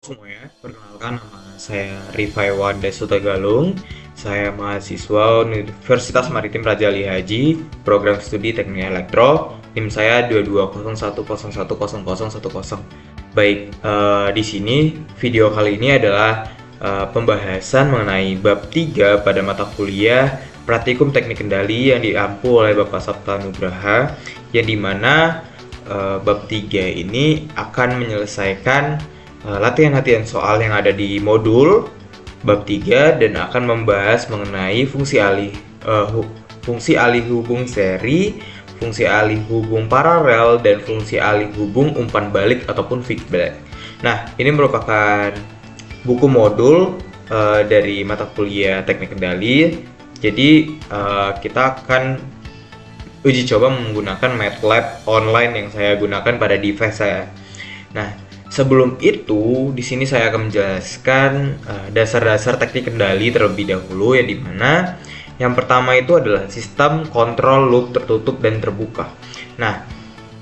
Semuanya, perkenalkan nama saya Rifai Wanda Sutagalung. Saya mahasiswa Universitas Maritim Raja Ali Haji, program studi Teknik Elektro. NIM saya 220110101010. Baik, di sini video kali ini adalah pembahasan mengenai bab 3 pada mata kuliah Praktikum Teknik Kendali yang diampu oleh Bapak Sabta Nugraha, yang dimana bab 3 ini akan menyelesaikan latihan-latihan soal yang ada di modul bab 3 dan akan membahas mengenai fungsi alih hubung seri, fungsi alih hubung paralel, dan fungsi alih hubung umpan balik ataupun feedback. Nah, ini merupakan buku modul dari mata kuliah Teknik Kendali. Jadi kita akan uji coba menggunakan MATLAB online yang saya gunakan pada device saya. Nah, sebelum itu, di sini saya akan menjelaskan dasar-dasar teknik kendali terlebih dahulu, yang dimana yang pertama itu adalah sistem kontrol loop tertutup dan terbuka. Nah,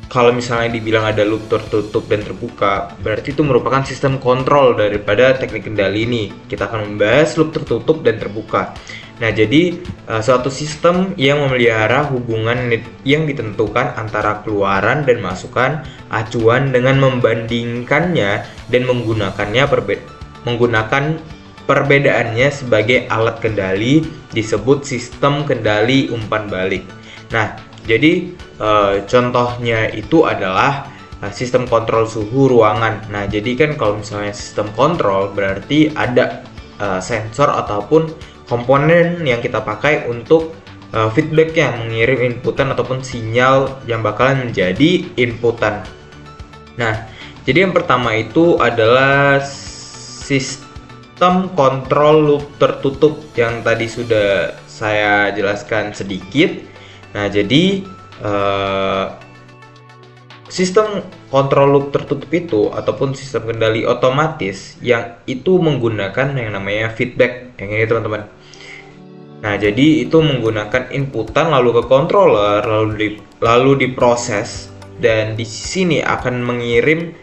kalau misalnya dibilang ada loop tertutup dan terbuka, berarti itu merupakan sistem kontrol daripada teknik kendali ini. Kita akan membahas loop tertutup dan terbuka. Nah, jadi suatu sistem yang memelihara hubungan yang ditentukan antara keluaran dan masukan acuan dengan membandingkannya dan menggunakan perbedaannya sebagai alat kendali disebut sistem kendali umpan balik. Nah, jadi contohnya itu adalah sistem kontrol suhu ruangan. Nah, jadi kan kalau misalnya sistem kontrol berarti ada sensor ataupun komponen yang kita pakai untuk feedback yang mengirim inputan ataupun sinyal yang bakalan menjadi inputan. Nah, jadi yang pertama itu adalah sistem kontrol loop tertutup yang tadi sudah saya jelaskan sedikit. Nah, jadi sistem kontrol loop tertutup itu ataupun sistem kendali otomatis yang itu menggunakan yang namanya feedback, yang ini teman-teman. Nah, jadi itu menggunakan inputan lalu ke controller, lalu diproses, dan di sini akan mengirim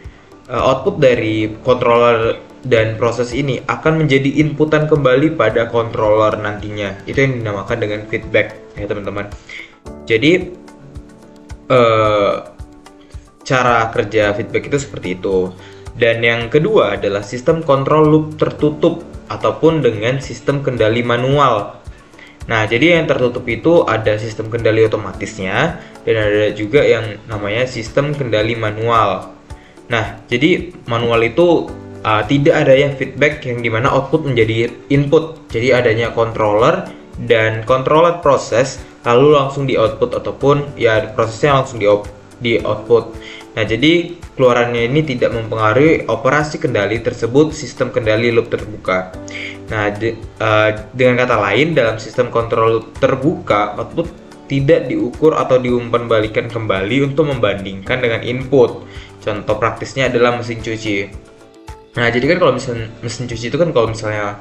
output dari controller, dan proses ini akan menjadi inputan kembali pada controller nantinya. Itu yang dinamakan dengan feedback ya teman-teman. Jadi cara kerja feedback itu seperti itu. Dan yang kedua adalah sistem kontrol loop tertutup ataupun dengan sistem kendali manual. Nah, jadi yang tertutup itu ada sistem kendali otomatisnya dan ada juga yang namanya sistem kendali manual. Nah, jadi manual itu tidak ada yang feedback yang dimana output menjadi input. Jadi adanya controller dan controller proses lalu langsung di output ataupun ya prosesnya langsung di output. Nah, jadi keluarannya ini tidak mempengaruhi operasi kendali tersebut sistem kendali loop terbuka. Nah, dengan kata lain, dalam sistem kontrol loop terbuka, output tidak diukur atau diumpan balikan kembali untuk membandingkan dengan input. Contoh praktisnya adalah mesin cuci. Nah, jadi kan kalau misalnya mesin cuci itu kan kalau misalnya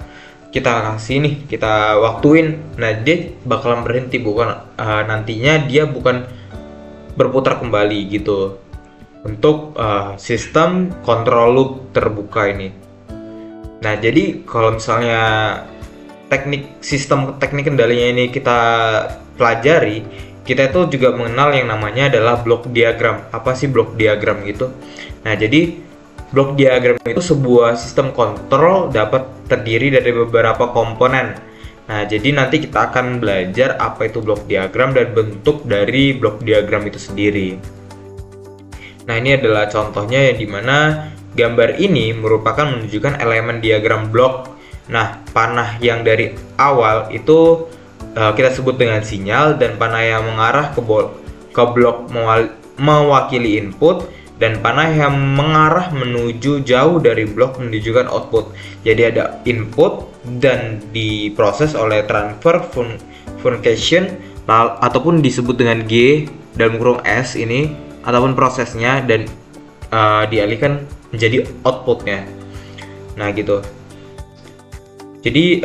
kita kasih nih, kita waktuin, nah dia bakalan berhenti, bukan nantinya dia bukan berputar kembali gitu. Untuk sistem kontrol loop terbuka ini. Nah, jadi kalau misalnya sistem teknik kendalinya ini kita pelajari, kita itu juga mengenal yang namanya adalah blok diagram. Apa sih blok diagram gitu? Nah, jadi blok diagram itu sebuah sistem kontrol dapat terdiri dari beberapa komponen. Nah, jadi nanti kita akan belajar apa itu blok diagram dan bentuk dari blok diagram itu sendiri. Nah, ini adalah contohnya yang dimana gambar ini merupakan menunjukkan elemen diagram blok. Nah, panah yang dari awal itu kita sebut dengan sinyal, dan panah yang mengarah ke blok mewakili input, dan panah yang mengarah menuju jauh dari blok menunjukkan output. Jadi ada input dan diproses oleh transfer function ataupun disebut dengan G dalam kurung S ini, ataupun prosesnya, dan dialihkan menjadi outputnya. Nah, gitu. Jadi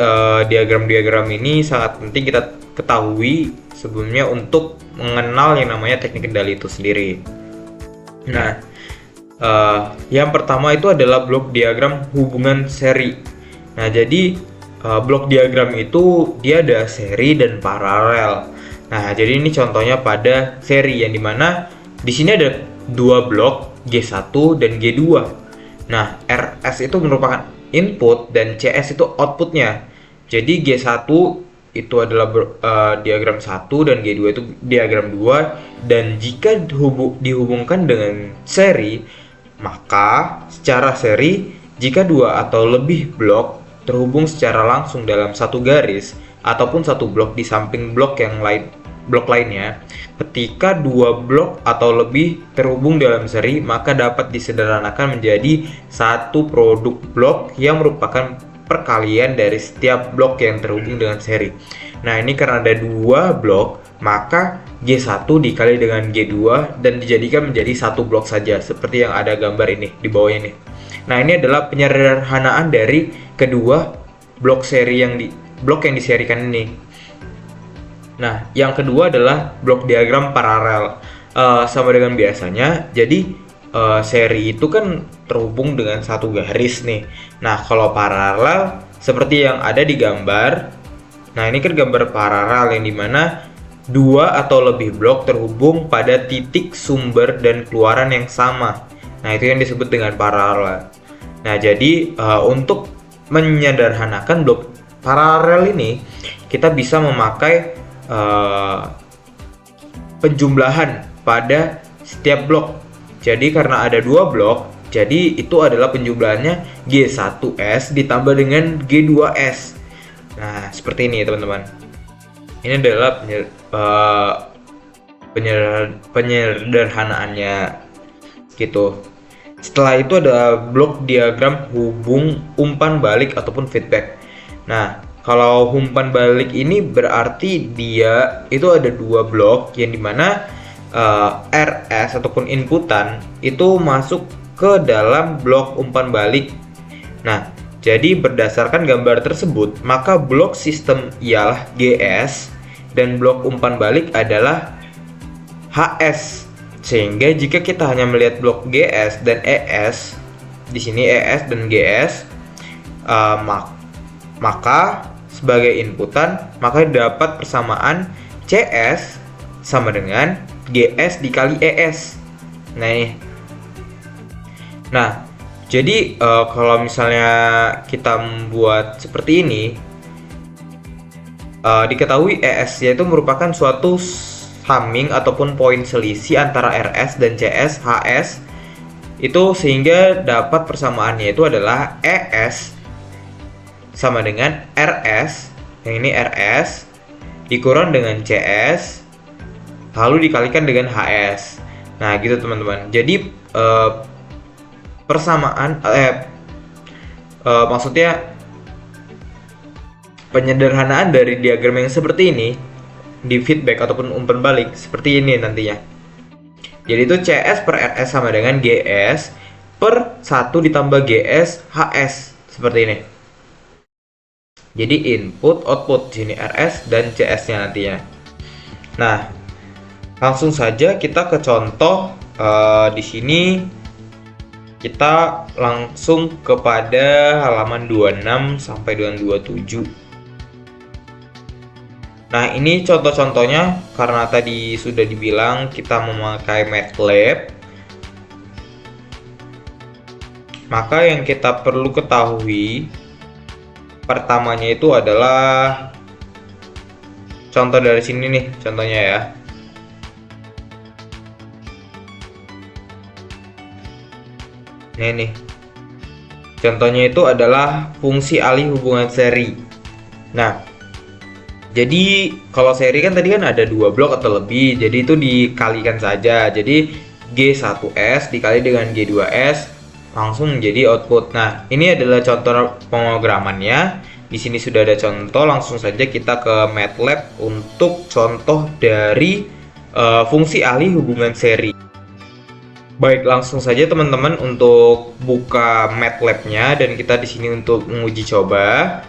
diagram-diagram ini sangat penting kita ketahui sebelumnya untuk mengenal yang namanya teknik kendali itu sendiri. Nah, Yang pertama itu adalah blok diagram hubungan seri. Nah, jadi blok diagram itu dia ada seri dan paralel. Nah, jadi ini contohnya pada seri yang dimana di sini ada dua blok G1 dan G2. Nah, RS itu merupakan input dan CS itu outputnya. Jadi G1 itu adalah diagram 1 dan G2 itu diagram 2, dan jika dihubungkan dengan seri, maka secara seri jika dua atau lebih blok terhubung secara langsung dalam satu garis ataupun satu blok di samping blok lainnya, ketika dua blok atau lebih terhubung dalam seri, maka dapat disederhanakan menjadi satu produk blok yang merupakan perkalian dari setiap blok yang terhubung dengan seri. Nah, ini karena ada dua blok, maka G1 dikali dengan G2 dan dijadikan menjadi satu blok saja, seperti yang ada gambar ini di bawahnya nih. Nah, ini adalah penyederhanaan dari kedua blok yang diserikan ini. Nah, yang kedua adalah blok diagram paralel. Sama dengan biasanya, jadi seri itu kan terhubung dengan satu garis nih. Nah, kalau paralel seperti yang ada di gambar. Nah, ini kan gambar paralel yang dimana dua atau lebih blok terhubung pada titik sumber dan keluaran yang sama. Nah, itu yang disebut dengan paralel. Nah, jadi untuk menyederhanakan blok paralel ini, kita bisa memakai penjumlahan pada setiap blok. Jadi karena ada dua blok, jadi itu adalah penjumlahannya G1S ditambah dengan G2S. Nah, seperti ini teman-teman. Ini adalah penyederhanaannya gitu. Setelah itu ada blok diagram hubung umpan balik ataupun feedback. Nah, kalau umpan balik ini berarti dia itu ada dua blok yang dimana RS ataupun inputan itu masuk ke dalam blok umpan balik. Nah, jadi berdasarkan gambar tersebut, maka blok sistem ialah GS dan blok umpan balik adalah HS. Sehingga jika kita hanya melihat blok GS dan ES, di sini ES dan GS, maka sebagai inputan, maka dapat persamaan CS sama dengan GS dikali ES. Nah, ini. Nah, jadi kalau misalnya kita membuat seperti ini, diketahui ES yaitu merupakan suatu summing ataupun poin selisih antara RS dan CS HS itu, sehingga dapat persamaannya itu adalah ES sama dengan RS, yang ini RS dikurang dengan CS lalu dikalikan dengan HS. Nah, gitu teman-teman. Jadi persamaan maksudnya penyederhanaan dari diagram yang seperti ini di feedback ataupun umpan balik seperti ini nantinya. Jadi itu CS per RS sama dengan GS per 1 ditambah GS HS seperti ini. Jadi input output sini RS dan CS-nya nantinya. Nah, langsung saja kita ke contoh. Di sini kita langsung kepada halaman 26 sampai dengan 27. Nah, ini contoh-contohnya karena tadi sudah dibilang kita memakai MATLAB. Maka yang kita perlu ketahui pertamanya itu adalah contoh dari sini nih, contohnya ya. Nah, ini contohnya itu adalah fungsi alih hubungan seri. Nah, jadi kalau seri kan tadi kan ada dua blok atau lebih, jadi itu dikalikan saja. Jadi G1S dikali dengan G2S langsung menjadi output. Nah, ini adalah contoh pemrogramannya. Di sini sudah ada contoh, langsung saja kita ke MATLAB untuk contoh dari fungsi alih hubungan seri. Baik, langsung saja teman-teman untuk buka MATLAB-nya dan kita di sini untuk menguji coba.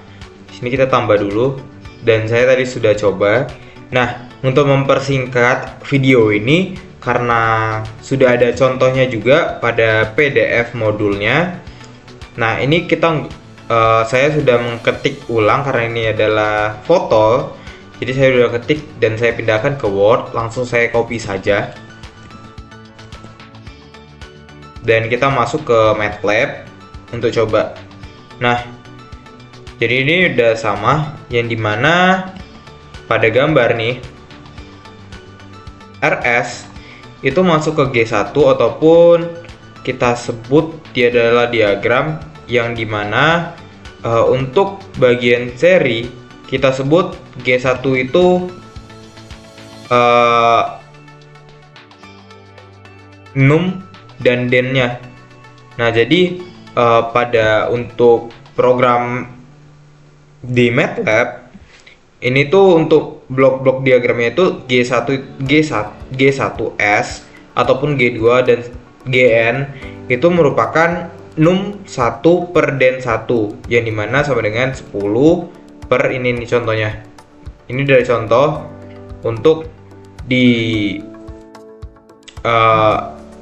Di sini kita tambah dulu dan saya tadi sudah coba. Nah, untuk mempersingkat video ini, karena sudah ada contohnya juga pada PDF modulnya. Nah, ini saya sudah mengetik ulang karena ini adalah foto. Jadi saya sudah ketik dan saya pindahkan ke Word, langsung saya copy saja. Dan kita masuk ke MATLAB untuk coba. Nah, jadi ini udah sama, yang dimana pada gambar nih RS itu masuk ke G1 ataupun kita sebut dia adalah diagram yang dimana untuk bagian seri kita sebut G1 itu num dan dennya. Nah, jadi untuk program di MATLAB ini tuh untuk blok-blok diagramnya itu G1S ataupun G2 dan GN itu merupakan num 1 per den 1 yang dimana sama dengan 10 per ini nih contohnya. Ini dari contoh untuk di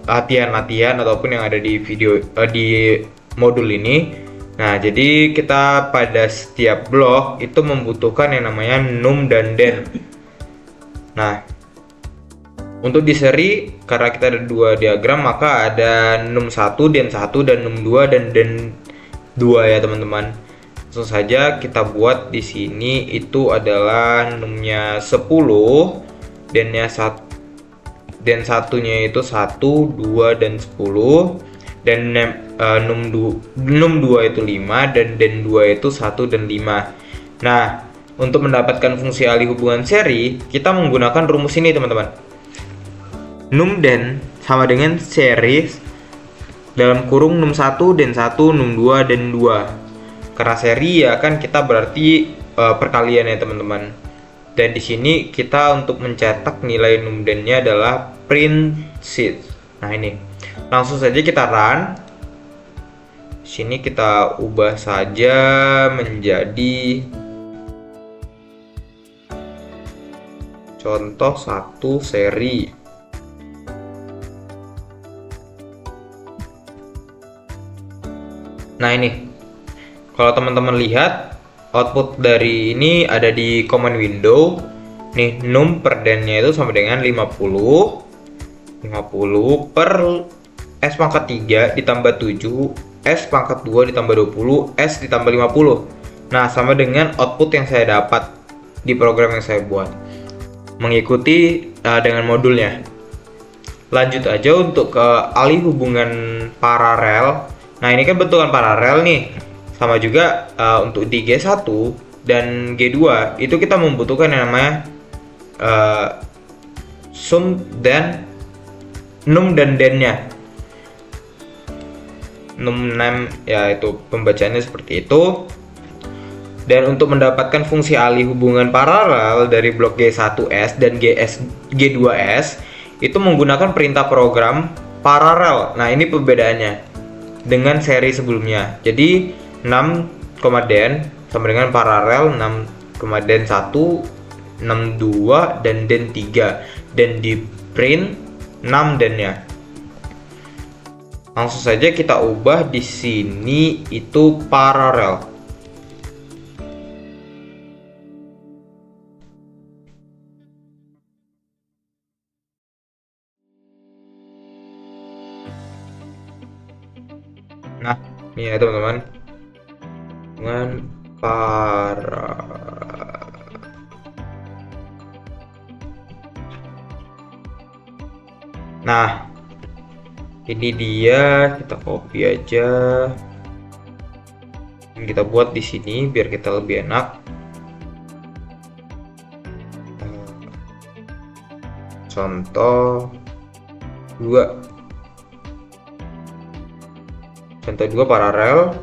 latihan-latihan ataupun yang ada di video di modul ini. Nah, jadi kita pada setiap blok itu membutuhkan yang namanya num dan den. Nah, untuk di seri karena kita ada dua diagram, maka ada num 1, den 1 dan num 2 dan den 2 ya, teman-teman. Langsung saja kita buat di sini itu adalah numnya 10, dennya 1, den satunya itu 1, 2 dan 10. Dan num 2 itu 5 dan den 2 itu 1 dan 5. Nah, untuk mendapatkan fungsi alih hubungan seri, kita menggunakan rumus ini, teman-teman. Num den sama dengan series dalam kurung num 1, den 1, num 2, den 2. Karena seri ya kan kita berarti perkalian ya, teman-teman. Dan di sini kita untuk mencetak nilai num dennya adalah print sheet. Nah, ini. Langsung saja kita run. Sini kita ubah saja menjadi contoh 1 seri. Nah, ini. Kalau teman-teman lihat output dari ini ada di command window. Nih, num per dennya itu sama dengan 50 per S pangkat 3 ditambah 7, S pangkat 2 ditambah 20, S ditambah 50. Nah, sama dengan output yang saya dapat di program yang saya buat. Mengikuti dengan modulnya. Lanjut aja untuk ke alih hubungan paralel. Nah, ini kan bentukan paralel nih. Sama juga untuk di G1 dan G2 itu kita membutuhkan yang namanya sum dan num dan dennya. Num ya itu pembacaannya seperti itu. Dan untuk mendapatkan fungsi alih hubungan paralel dari blok G1S dan G2S itu menggunakan perintah program paralel. Nah, ini perbedaannya dengan seri sebelumnya. Jadi 6, den sama dengan paralel 6, den 1, 6, 2 dan den 3 dan di print 6 dennya. Langsung saja kita ubah di sini itu paralel. Nah, ini ya, teman-teman. Dengan paralel. Nah, ini dia, kita copy aja. Kita buat di sini biar kita lebih enak. Contoh 2. Contoh 2 paralel.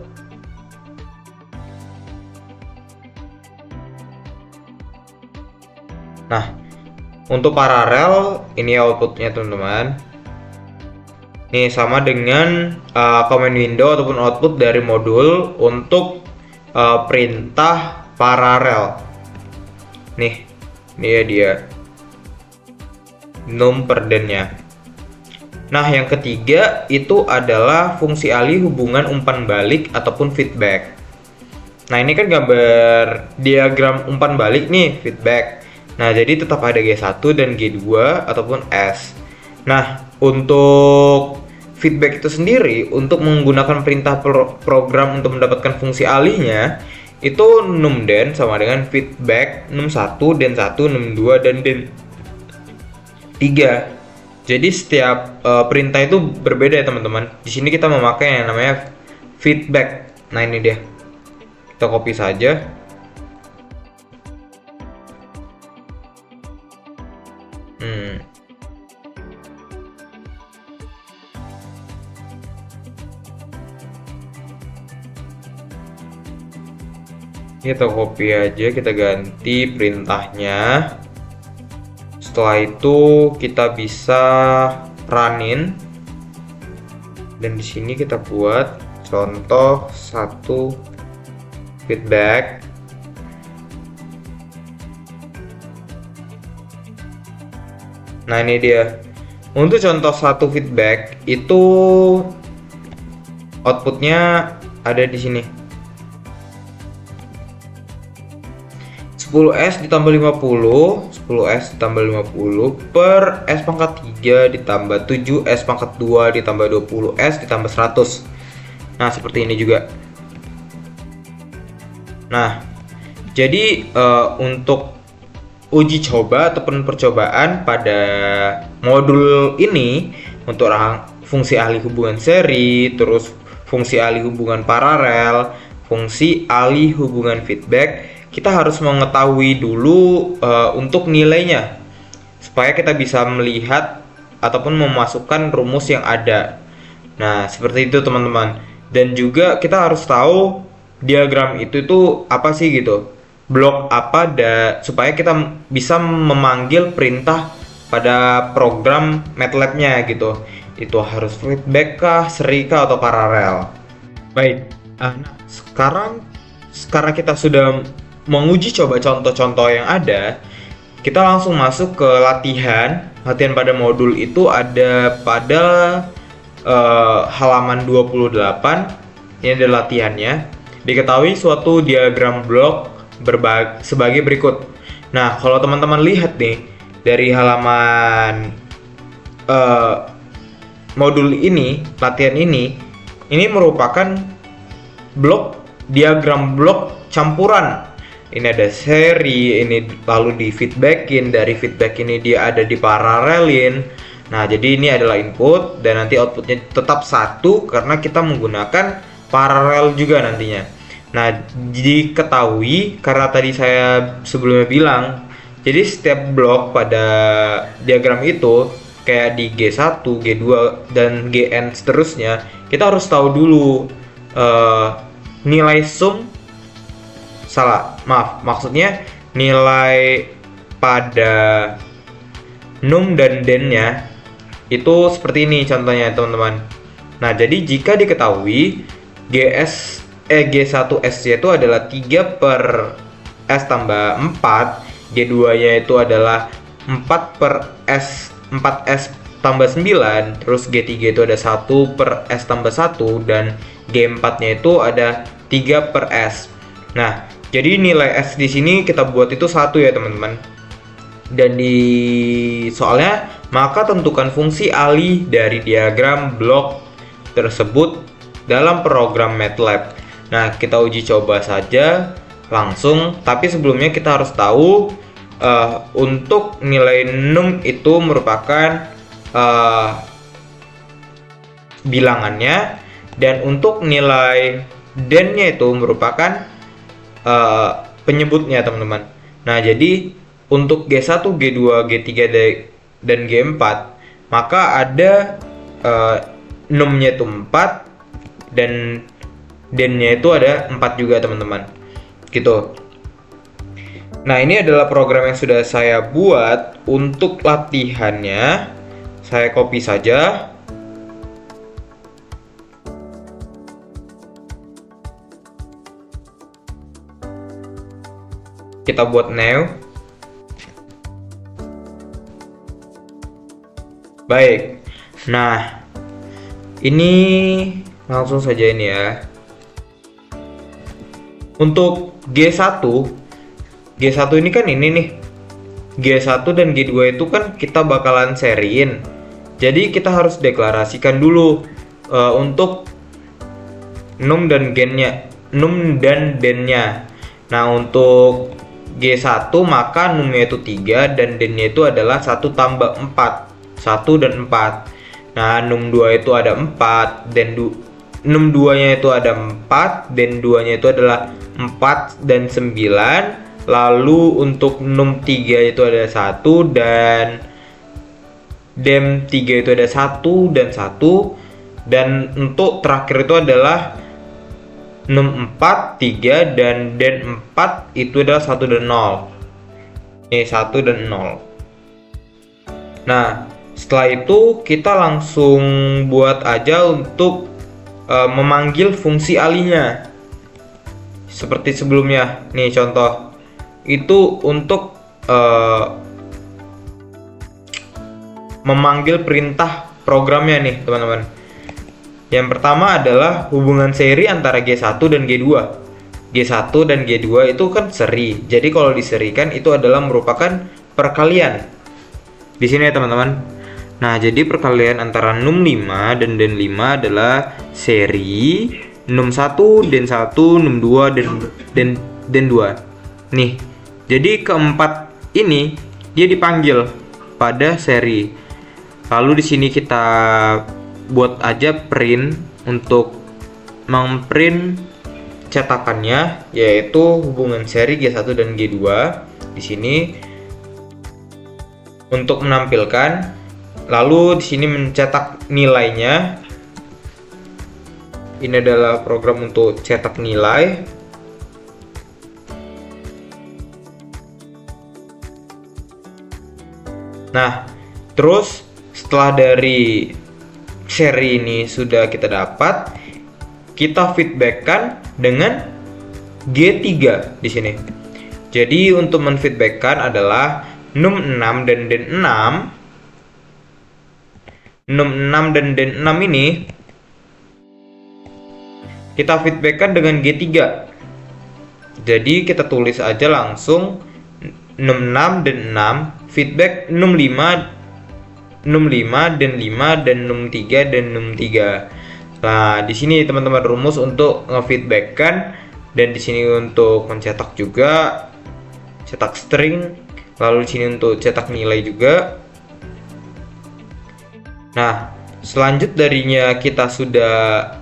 Nah, untuk paralel ini outputnya, teman-teman. Nih sama dengan command window ataupun output dari modul untuk perintah paralel. Nih, ini ya dia num per dennya. Nah, yang ketiga itu adalah fungsi alih hubungan umpan balik ataupun feedback. Nah, ini kan gambar diagram umpan balik nih, feedback. Nah, jadi tetap ada G1 dan G2 ataupun S. Nah, untuk feedback itu sendiri, untuk menggunakan perintah program untuk mendapatkan fungsi alihnya, itu numden sama dengan feedback num1, den1, num2, dan den3. Jadi setiap perintah itu berbeda ya teman-teman. Di sini kita memakai yang namanya feedback. Nah, ini dia. Kita copy saja. Kita copy aja, kita ganti perintahnya. Setelah itu kita bisa runin, dan di sini kita buat contoh satu feedback. Nah, ini dia. Untuk contoh satu feedback itu outputnya ada di sini. 10S ditambah 50, 10S ditambah 50 per S pangkat 3 ditambah 7S pangkat 2 ditambah 20S ditambah 100. Nah, seperti ini juga. Nah, jadi untuk uji coba ataupun percobaan pada modul ini untuk fungsi alih hubungan seri, terus fungsi alih hubungan paralel, fungsi alih hubungan feedback, kita harus mengetahui dulu untuk nilainya supaya kita bisa melihat ataupun memasukkan rumus yang ada. Nah, seperti itu teman-teman. Dan juga kita harus tahu diagram itu apa sih gitu. Blok apa supaya kita bisa memanggil perintah pada program MATLAB-nya gitu. Itu harus feedback kah, seri kah, atau paralel. Baik. Nah, sekarang karena kita sudah menguji coba contoh-contoh yang ada, kita langsung masuk ke latihan. Latihan pada modul itu ada pada halaman 28. Ini ada latihannya. Diketahui suatu diagram blok sebagai berikut. Nah, kalau teman-teman lihat nih dari halaman modul ini, latihan ini merupakan diagram blok campuran. Ini ada seri, ini lalu di feedbackin, dari feedback ini dia ada di paralelin. Nah, jadi ini adalah input dan nanti outputnya tetap satu karena kita menggunakan paralel juga nantinya. Nah, diketahui karena tadi saya sebelumnya bilang, jadi setiap blok pada diagram itu kayak di G1, G2, dan Gn seterusnya, kita harus tahu dulu nilai sum. Maksudnya nilai pada num dan dennya itu seperti ini contohnya teman-teman. Nah, jadi jika diketahui G1SC itu adalah 3 per S tambah 4, G2 nya itu adalah 4 per S, 4S tambah 9, terus G3 itu ada 1 per S tambah 1, dan G4 nya itu ada 3 per S. Nah, jadi nilai S di sini kita buat itu 1 ya teman-teman. Dan di soalnya, maka tentukan fungsi alih dari diagram blok tersebut dalam program MATLAB. Nah, kita uji coba saja langsung, tapi sebelumnya kita harus tahu untuk nilai num itu merupakan bilangannya, dan untuk nilai den-nya itu merupakan penyebutnya teman-teman. Nah, jadi untuk G1, G2, G3, dan G4 maka ada num-nya itu 4 dan den-nya itu ada 4 juga teman-teman gitu. Nah, ini adalah program yang sudah saya buat. Untuk latihannya saya copy saja. Kita buat new. Baik, Nah, ini langsung saja ini ya. Untuk G1 ini kan ini nih. G1 dan G2 itu kan kita bakalan seriin. Jadi kita harus deklarasikan dulu untuk num dan dennya. Nah, untuk G1 maka numnya itu 3 dan dennya itu adalah 1 tambah 4. 1 dan 4. Nah, num 2 itu ada 4 dan num 2 nya itu ada 4 dan 2 nya itu adalah 4 dan 9. Lalu untuk num 3 itu ada 1 dan dem 3 itu ada 1 dan 1. Dan untuk terakhir itu adalah num 4, 3 dan den 4 itu adalah 1 dan 0. Ini 1 dan 0. Nah, setelah itu kita langsung buat aja untuk memanggil fungsi alinya. Seperti sebelumnya. Nih contoh. Itu untuk memanggil perintah programnya nih teman-teman. Yang pertama adalah hubungan seri antara G1 dan G2. G1 dan G2 itu kan seri. Jadi kalau diserikan itu adalah merupakan perkalian. Di sini ya teman-teman. Nah, jadi perkalian antara num 5 dan den 5 adalah seri num 1 den 1 num 2 den 2. Nih. Jadi keempat ini dia dipanggil pada seri. Lalu di sini kita buat aja print untuk memprint cetakannya, yaitu hubungan seri G1 dan G2 di sini untuk menampilkan. Lalu di sini mencetak nilainya. Ini adalah program untuk cetak nilai. Nah, terus setelah dari seri ini sudah kita dapat, kita feedbackkan dengan G3 di sini. Jadi untuk menfeedbackkan adalah num 6 dan den 6. Num 6 dan den 6 ini kita feedbackkan dengan G3. Jadi kita tulis aja langsung num 6 dan 6 feedback num 5 dan 5 dan num 3 dan num 3. Nah, di sini teman-teman rumus untuk ngefeedbackkan, dan di sini untuk mencetak juga cetak string, lalu di sini untuk cetak nilai juga. Nah, selanjut darinya kita sudah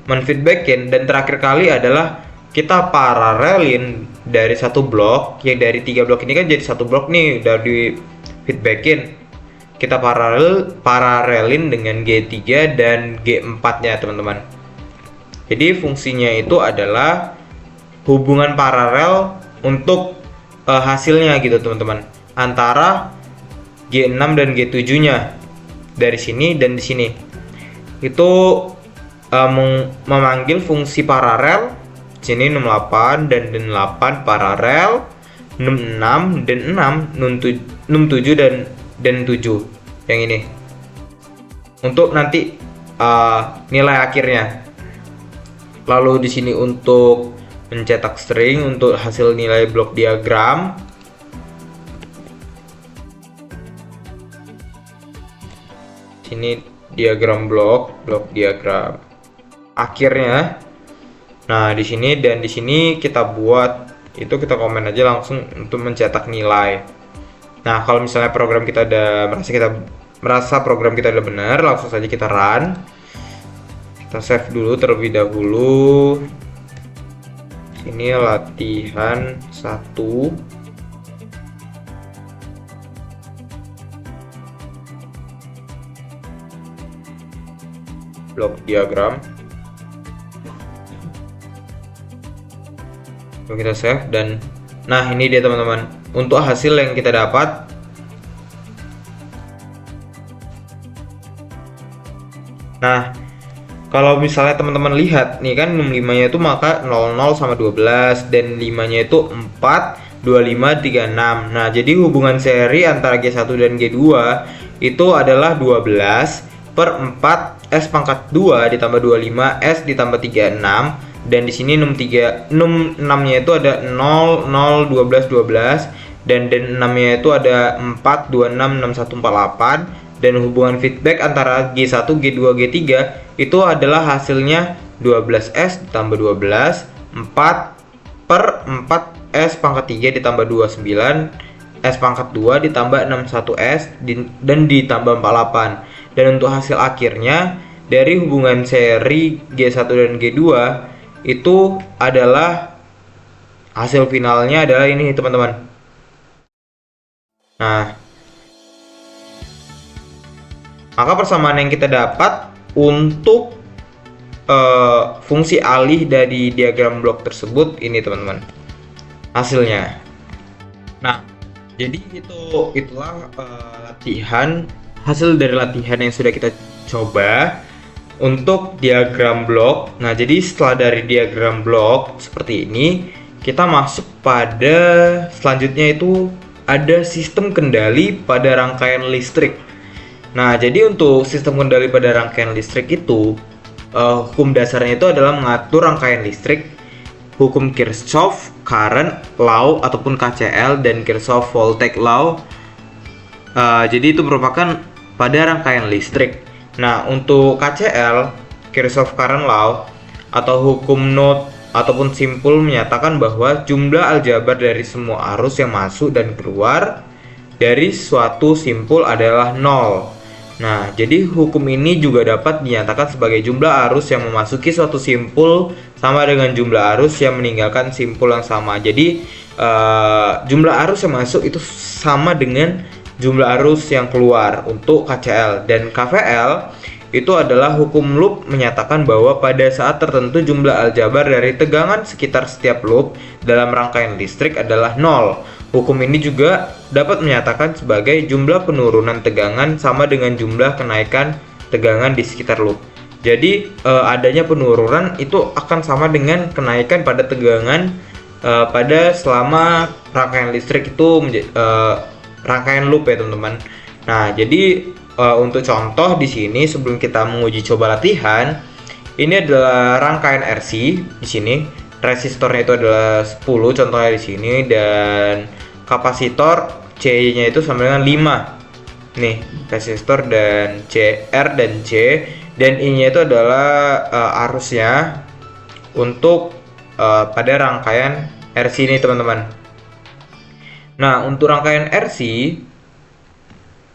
menfeedbackin, dan terakhir kali adalah kita paralelin dari satu blok, yang dari 3 blok ini kan jadi satu blok nih, udah di feedbackin. Kita paralelin dengan G3 dan G4 nya teman-teman. Jadi fungsinya itu adalah hubungan paralel untuk hasilnya gitu teman-teman, antara G6 dan G7 nya dari sini dan di sini. Itu memanggil fungsi paralel. Sini num 8 dan den 8 paralel, num 6 dan 6, num 7 dan den 7. Yang ini untuk nanti nilai akhirnya. Lalu di sini untuk mencetak string untuk hasil nilai blok diagram. Sini diagram blok diagram akhirnya. Nah, di sini dan di sini kita buat itu, kita komen aja langsung untuk mencetak nilai. Nah, kalau misalnya program kita merasa program kita udah benar, langsung saja kita run. Kita save dulu terlebih dahulu. Ini latihan 1. Blok diagram. Kita save, dan nah ini dia teman-teman untuk hasil yang kita dapat. Nah, kalau misalnya teman-teman lihat nih kan num 5 nya itu maka 00 sama 12 dan 5 nya itu 4, 25, 36. Nah, jadi hubungan seri antara G1 dan G2 itu adalah 12 per 4 S pangkat 2 ditambah 25 S ditambah 36, dan di sini num 6-nya itu ada 0 0 12 12, dan 6-nya itu ada 4 26 61 48, dan hubungan feedback antara G1 G2 G3 itu adalah hasilnya 12S ditambah 12 4 per 4 S pangkat 3 ditambah 29 S pangkat 2 ditambah 61S dan ditambah 48. Dan untuk hasil akhirnya dari hubungan seri G1 dan G2 itu adalah hasil finalnya adalah ini teman-teman. Nah, maka persamaan yang kita dapat untuk fungsi alih dari diagram blok tersebut ini teman-teman, hasilnya. Nah, jadi itulah latihan, hasil dari latihan yang sudah kita coba untuk diagram blok. Nah, jadi setelah dari diagram blok seperti ini, kita masuk pada selanjutnya itu ada sistem kendali pada rangkaian listrik. Nah, jadi untuk sistem kendali pada rangkaian listrik itu hukum dasarnya itu adalah mengatur rangkaian listrik, hukum Kirchhoff Current Law ataupun KCL, dan Kirchhoff Voltage Law. Jadi itu merupakan pada rangkaian listrik. Nah, untuk KCL, Kirchhoff Current Law atau hukum Node ataupun simpul menyatakan bahwa jumlah aljabar dari semua arus yang masuk dan keluar dari suatu simpul adalah 0. Nah, jadi hukum ini juga dapat dinyatakan sebagai jumlah arus yang memasuki suatu simpul sama dengan jumlah arus yang meninggalkan simpul yang sama. Jadi jumlah arus yang masuk itu sama dengan jumlah arus yang keluar untuk KCL. Dan KVL itu adalah hukum loop menyatakan bahwa pada saat tertentu jumlah aljabar dari tegangan sekitar setiap loop dalam rangkaian listrik adalah 0. Hukum ini juga dapat menyatakan sebagai jumlah penurunan tegangan sama dengan jumlah kenaikan tegangan di sekitar loop. Jadi adanya penurunan itu akan sama dengan kenaikan pada tegangan pada selama rangkaian listrik itu rangkaian loop ya teman-teman. Nah, jadi untuk contoh di sini sebelum kita menguji coba latihan, ini adalah rangkaian RC di sini. Resistornya itu adalah 10 contohnya di sini, dan kapasitor C-nya itu sama dengan 5. Nih, resistor dan C, R dan C, dan I-nya itu adalah arusnya untuk pada rangkaian RC ini, teman-teman. Nah, untuk rangkaian RC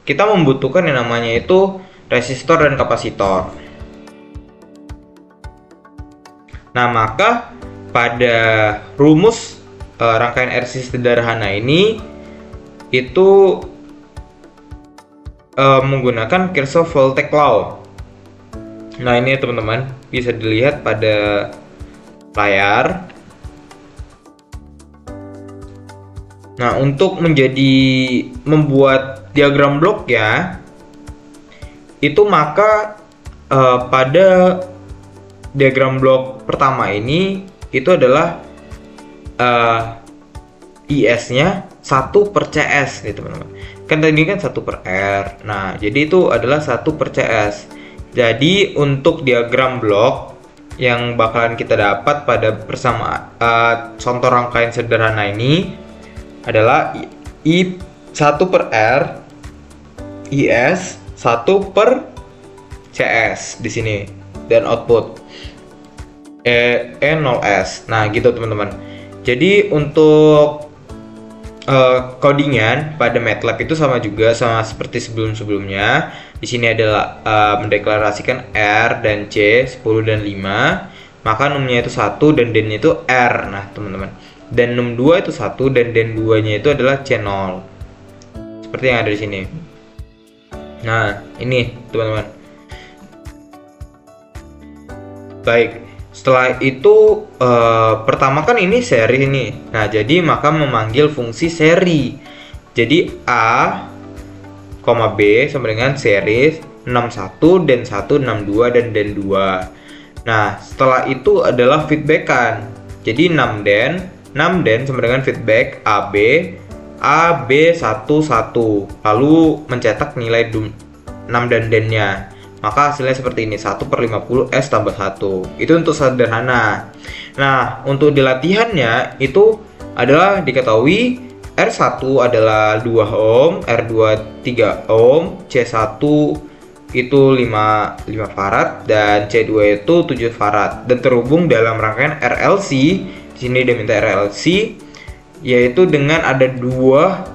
kita membutuhkan yang namanya itu resistor dan kapasitor. Nah, maka pada rumus rangkaian RC sederhana ini itu menggunakan Kirchhoff Voltage Law. Nah, ini teman-teman bisa dilihat pada layar. Nah, untuk membuat diagram blok ya, itu maka pada diagram blok pertama ini itu adalah IS-nya 1 per CS nih teman-teman. Kan tadi kan 1 per R. Nah, jadi itu adalah 1 per CS. Jadi untuk diagram blok yang bakalan kita dapat pada persamaan contoh rangkaian sederhana ini adalah I 1 per R IS 1 per CS di sini, dan output E0S. Nah, gitu teman-teman. Jadi untuk codingan pada MATLAB itu sama juga, sama seperti sebelum-sebelumnya. Di sini adalah mendeklarasikan R dan C 10 dan 5, maka numnya itu 1 dan den-nya itu R. Nah, teman-teman, dan num 2 itu 1 dan den 2-nya itu adalah C0. Seperti yang ada di sini. Nah, ini teman-teman. Baik, setelah itu pertama kan ini seri ini. Nah, jadi maka memanggil fungsi seri. Jadi A, B sama dengan series 61 dan 1 62 dan den 2. Nah, setelah itu adalah feedbackan. Jadi 6 den sama dengan feedback AB A, B, 1, 1. Lalu mencetak nilai 6 dan D-nya. Maka hasilnya seperti ini, 1/50 S tambah 1. Itu untuk sederhana. Nah, untuk di latihannya itu adalah diketahui R1 adalah 2 ohm, R2 3 ohm, C1 itu 5 farad, dan C2 itu 7 farad. Dan terhubung dalam rangkaian RLC, di sini diminta RLC, yaitu dengan ada dua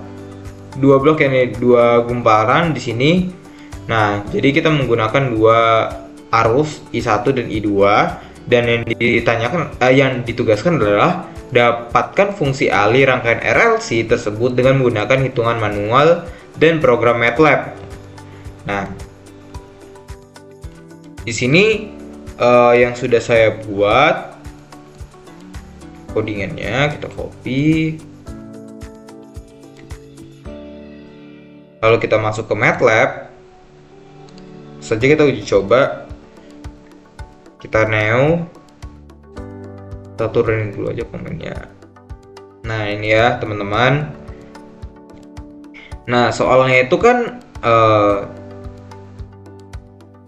blok, ini dua gumpalan di sini. Nah, jadi kita menggunakan dua arus I1 dan I2, dan yang ditugaskan adalah dapatkan fungsi alih rangkaian RLC tersebut dengan menggunakan hitungan manual dan program MATLAB. Nah, di sini yang sudah saya buat codingannya, kita copy. Lalu kita masuk ke MATLAB. Saja kita uji coba. Kita neo. Kita turunin dulu aja komennya. Nah, ini ya teman-teman. Nah, soalnya itu kan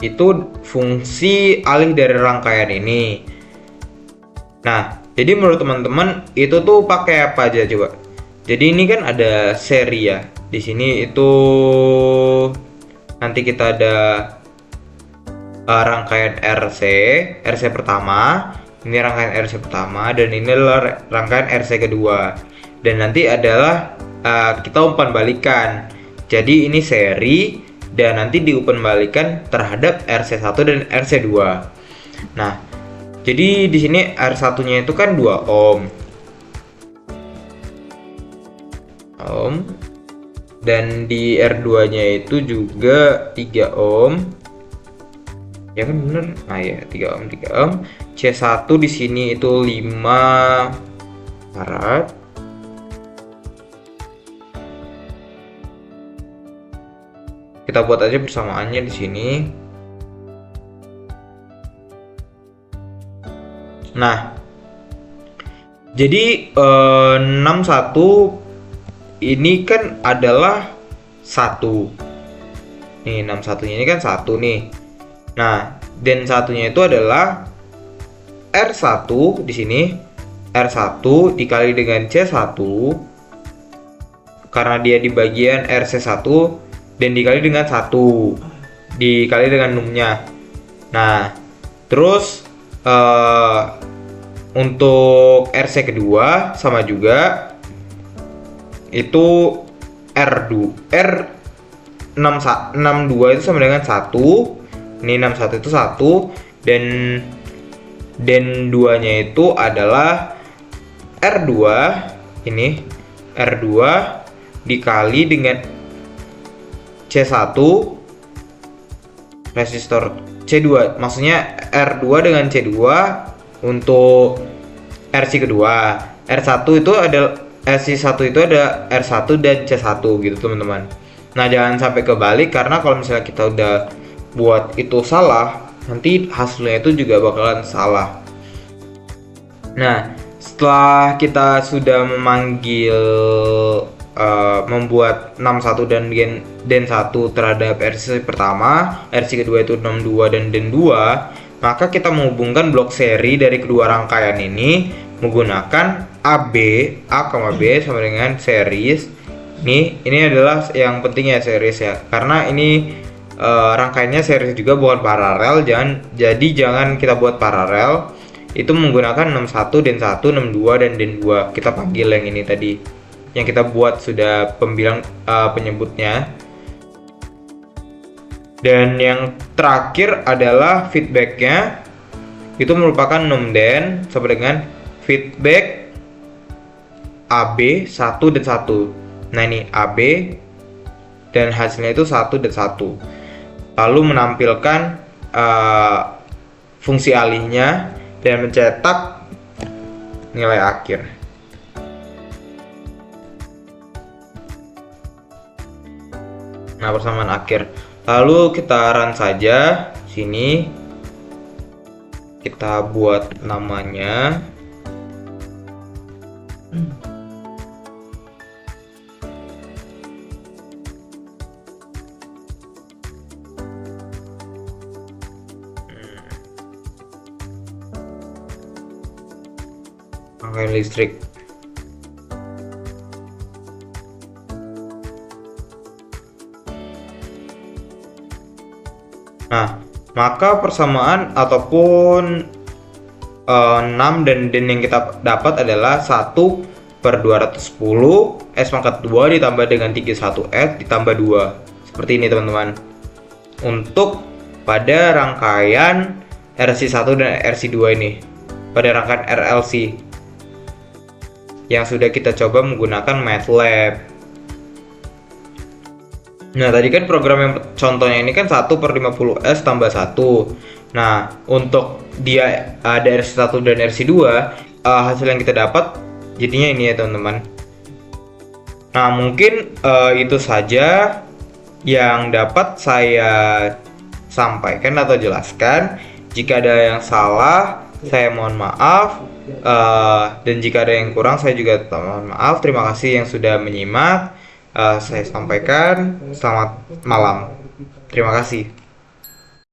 itu fungsi alih dari rangkaian ini. Nah, jadi menurut teman-teman itu tuh pakai apa aja coba? Jadi ini kan ada seri ya. Di sini itu nanti kita ada rangkaian RC pertama. Ini rangkaian RC pertama, dan ini adalah rangkaian RC kedua. Dan nanti adalah kita umpan balikan. Jadi ini seri, dan nanti diumpan balikan terhadap RC1 dan RC2. Nah, jadi di sini R1-nya itu kan 2 ohm. Dan di R2-nya itu juga 3 ohm. Ya kan bener? Nah ya, 3 ohm. C1 di sini itu 5 farad. Kita buat aja persamaannya di sini. Nah, jadi 61 ini kan adalah 1. Nih, 61-nya ini kan 1 nih. Nah, dan satunya itu adalah R1 di sini. R1 dikali dengan C1 karena dia di bagian RC1, dan dikali dengan 1 dikali dengan numnya. Nah, terus untuk RC kedua sama juga, itu R62 itu sama dengan 1. Ini 61 itu 1, dan 2-nya itu adalah R2. Ini R2 dikali dengan C1 resistor C2. Maksudnya R2 dengan C2 untuk RC kedua. R1 itu ada RC1 itu ada R1 dan C1 gitu teman-teman. Nah, jangan sampai kebalik, karena kalau misalnya kita udah buat itu salah, nanti hasilnya itu juga bakalan salah. Nah, setelah kita sudah membuat 61 dan den 1 terhadap RC pertama, RC kedua itu 62 dan den 2, maka kita menghubungkan blok seri dari kedua rangkaian ini menggunakan A, B sama dengan series. Ini adalah yang penting ya, series ya, karena ini rangkaiannya series juga, bukan paralel. Jangan kita buat paralel. Itu menggunakan 61 den 1, 62 dan den 2. Kita panggil yang ini tadi, yang kita buat sudah penyebutnya. Dan yang terakhir adalah feedbacknya, itu merupakan num den sama dengan feedback AB 1 dan 1. Nah, ini AB dan hasilnya itu 1 dan 1. Lalu menampilkan fungsi alihnya dan mencetak nilai akhir. Nah, persamaan akhir. Lalu kita run saja. Sini kita buat namanya. rangkaian listrik. Nah, maka persamaan ataupun 6 dan yang kita dapat adalah 1/210 S pangkat 2 ditambah dengan 31 S ditambah 2. Seperti ini teman-teman. Untuk pada rangkaian RC1 dan RC2 ini. Pada rangkaian RLC. Yang sudah kita coba menggunakan MATLAB. Nah, tadi kan program yang contohnya ini kan 1/50S tambah 1. Nah, untuk dia ada RC1 dan RC2, hasil yang kita dapat jadinya ini ya teman-teman. Nah, mungkin itu saja yang dapat saya sampaikan atau jelaskan. Jika ada yang salah, saya mohon maaf. Dan jika ada yang kurang, saya juga mohon maaf. Terima kasih yang sudah menyimak. Saya sampaikan. Selamat malam. Terima kasih.